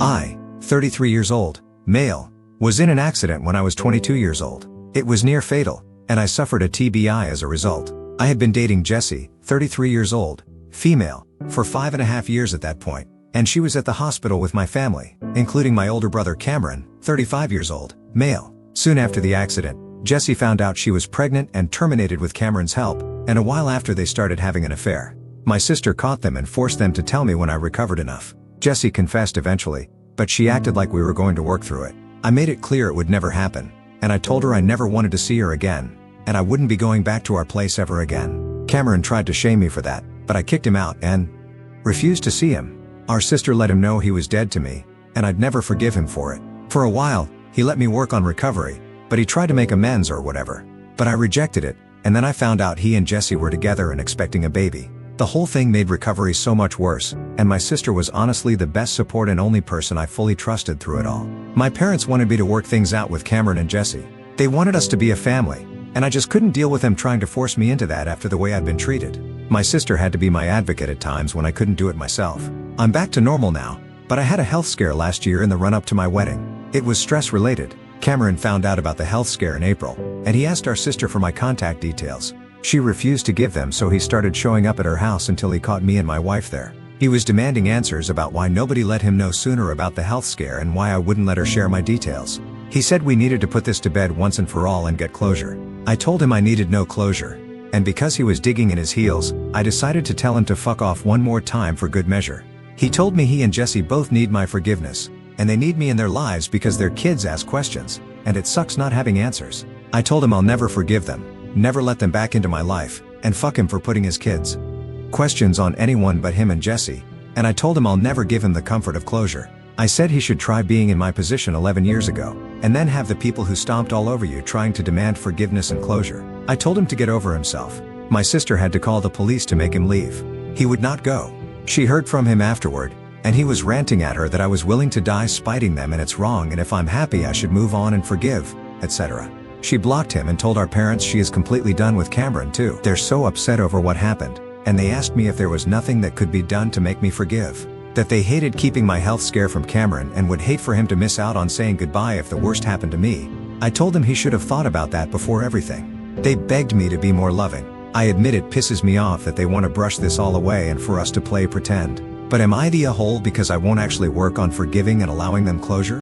I, 33 years old, male, was in an accident when I was 22 years old. It was near fatal, and I suffered a TBI as a result. I had been dating Jessie, 33 years old, female, for 5.5 years at that point, and she was at the hospital with my family, including my older brother Cameron, 35 years old, male. Soon after the accident, Jessie found out she was pregnant and terminated with Cameron's help, and a while after they started having an affair. My sister caught them and forced them to tell me when I recovered enough. Jessie confessed eventually, but she acted like we were going to work through it. I made it clear it would never happen, and I told her I never wanted to see her again, and I wouldn't be going back to our place ever again. Cameron tried to shame me for that, but I kicked him out and refused to see him. Our sister let him know he was dead to me, and I'd never forgive him for it. For a while, he let me work on recovery, but he tried to make amends or whatever. But I rejected it, and then I found out he and Jessie were together and expecting a baby. The whole thing made recovery so much worse, and my sister was honestly the best support and only person I fully trusted through it all. My parents wanted me to work things out with Cameron and Jessie. They wanted us to be a family, and I just couldn't deal with them trying to force me into that after the way I'd been treated. My sister had to be my advocate at times when I couldn't do it myself. I'm back to normal now, but I had a health scare last year in the run-up to my wedding. It was stress-related. Cameron found out about the health scare in April, and he asked our sister for my contact details. She refused to give them, so he started showing up at her house until he caught me and my wife there. He was demanding answers about why nobody let him know sooner about the health scare and why I wouldn't let her share my details. He said we needed to put this to bed once and for all and get closure. I told him I needed no closure, and because he was digging in his heels, I decided to tell him to fuck off one more time for good measure. He told me he and Jessie both need my forgiveness, and they need me in their lives because their kids ask questions, and it sucks not having answers. I told him I'll never forgive them, never let them back into my life, and fuck him for putting his kids' questions on anyone but him and Jessie, and I told him I'll never give him the comfort of closure. I said he should try being in my position 11 years ago, and then have the people who stomped all over you trying to demand forgiveness and closure. I told him to get over himself. My sister had to call the police to make him leave. He would not go. She heard from him afterward, and he was ranting at her that I was willing to die spiting them and it's wrong, and if I'm happy I should move on and forgive, etc. She blocked him and told our parents she is completely done with Cameron too. They're so upset over what happened, and they asked me if there was nothing that could be done to make me forgive. That they hated keeping my health scare from Cameron and would hate for him to miss out on saying goodbye if the worst happened to me. I told them he should have thought about that before everything. They begged me to be more loving. I admit it pisses me off that they want to brush this all away and for us to play pretend. But am I the a-hole because I won't actually work on forgiving and allowing them closure?